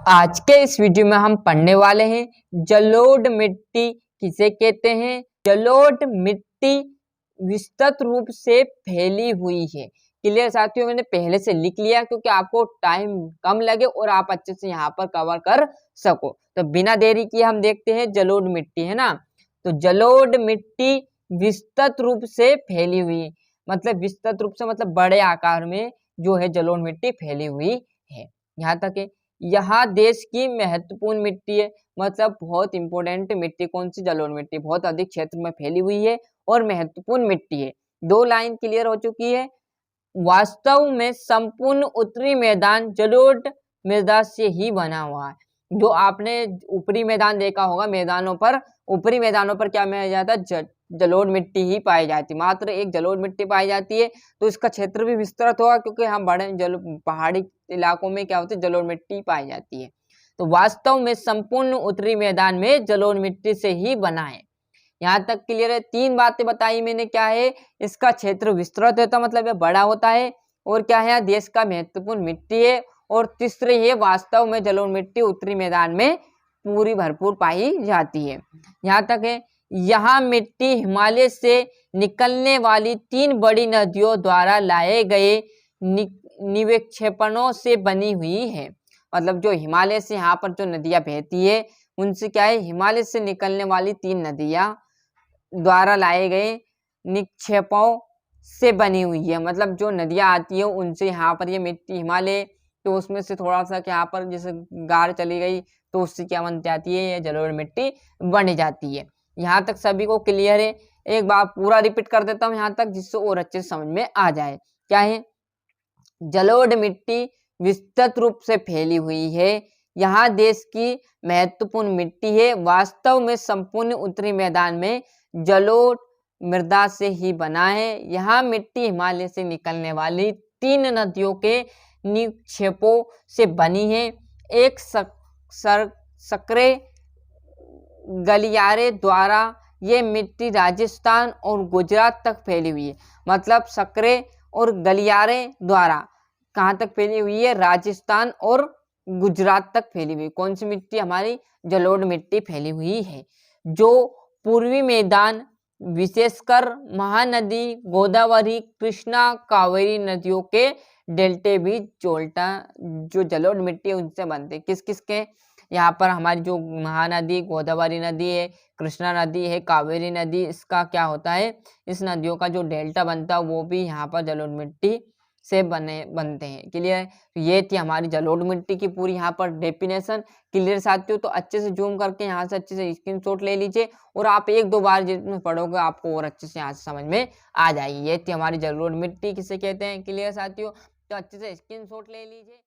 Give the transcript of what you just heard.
आज के इस वीडियो में हम पढ़ने वाले हैं जलोढ़ मिट्टी किसे कहते हैं। जलोढ़ मिट्टी विस्तृत रूप से फैली हुई है। क्लियर साथियों, मैंने पहले से लिख लिया क्योंकि आपको टाइम कम लगे और आप अच्छे से यहाँ पर कवर कर सको। तो बिना देरी किए हम देखते हैं जलोढ़ मिट्टी है ना। तो जलोढ़ मिट्टी विस्तृत रूप से फैली हुई, मतलब विस्तृत रूप से मतलब बड़े आकार में जो है जलोढ़ मिट्टी फैली हुई है। यहाँ तक है। यहाँ देश की महत्वपूर्ण मिट्टी है, मतलब बहुत इंपॉर्टेंट मिट्टी कौन सी, जलोढ़ मिट्टी बहुत अधिक क्षेत्र में फैली हुई है और महत्वपूर्ण मिट्टी है। दो लाइन क्लियर हो चुकी है। वास्तव में संपूर्ण उत्तरी मैदान जलोढ़ मृदा से ही बना हुआ है। जो आपने ऊपरी मैदान देखा होगा, मैदानों पर ऊपरी मैदानों पर क्या मिल जाता है, जलोढ़ मिट्टी ही पाई जाती है। मात्र एक जलोढ़ मिट्टी पाई जाती है, तो इसका क्षेत्र भी विस्तृत होगा क्योंकि हम बड़े पहाड़ी इलाकों में क्या होती है, जलोढ़ मिट्टी पाई जाती है। तो वास्तव में संपूर्ण उत्तरी मैदान में जलोढ़ मिट्टी से ही बना है। यहाँ तक क्लियर है। तीन बातें बताई मैंने, क्या है, इसका क्षेत्र विस्तृत होता मतलब ये बड़ा होता है, और क्या है, देश का महत्वपूर्ण मिट्टी है, और तीसरे है वास्तव में जलोढ़ मिट्टी उत्तरी मैदान में पूरी भरपूर पाई जाती है। यहाँ तक है। यहाँ मिट्टी हिमालय से निकलने वाली तीन बड़ी नदियों द्वारा लाए गए निवेक्षेपणों से बनी हुई है। मतलब जो हिमालय से यहाँ पर जो नदियां बहती है उनसे क्या है, हिमालय से निकलने वाली तीन नदियां द्वारा लाए गए निक्षेपों से बनी हुई है। मतलब जो नदियां आती है उनसे यहाँ पर ये मिट्टी हिमालय, तो उसमें से थोड़ा सा यहाँ पर जैसे गार चली गई तो उससे क्या बन जाती है, ये जलोढ़ मिट्टी बन जाती है। यहाँ तक सभी को क्लियर है। एक बार पूरा रिपीट कर देता हूँ यहाँ तक, जिससे और अच्छे से समझ में आ जाए। क्या है, जलोढ़ मिट्टी विस्तृत रूप से फैली हुई है। यहाँ देश की महत्वपूर्ण मिट्टी है। वास्तव में संपूर्ण उत्तरी मैदान में जलोढ़ मृदा से ही बना है। यहाँ मिट्टी हिमालय से निकलने वाली तीन नदियों के निक्षेपों से बनी है। एक सक्रिय गलियारे द्वारा ये मिट्टी राजस्थान और गुजरात तक फैली हुई है। मतलब सक्रिय और गलियारे द्वारा कहाँ तक फैली हुई है, राजस्थान और गुजरात तक फैली हुई। कौन सी मिट्टी, हमारी जलोढ़ मिट्टी फैली हुई है। जो पूर्वी मैदान विशेषकर महानदी गोदावरी कृष्णा कावेरी नदियों के डेल्टे भी जोल्टा जो जलोढ़ मिट्टी है उनसे बनते हैं। किस किस के, यहाँ पर हमारी जो महानदी गोदावरी नदी है, कृष्णा नदी है, कावेरी नदी, इसका क्या होता है, इस नदियों का जो डेल्टा बनता है वो भी यहाँ पर जलोढ़ मिट्टी से बनते हैं। क्लियर, ये थी हमारी जलोढ़ मिट्टी की पूरी यहाँ पर डेफिनेशन। क्लियर साथियों, तो अच्छे से जूम करके यहाँ से अच्छे से स्क्रीनशॉट ले लीजिए और आप एक दो बार जितने पढ़ोगे आपको और अच्छे से यहाँ से समझ में आ जाएगी। ये थी हमारी जलोढ़ मिट्टी किसे कहते हैं। क्लियर साथियों, तो अच्छे से स्क्रीनशॉट ले लीजिए।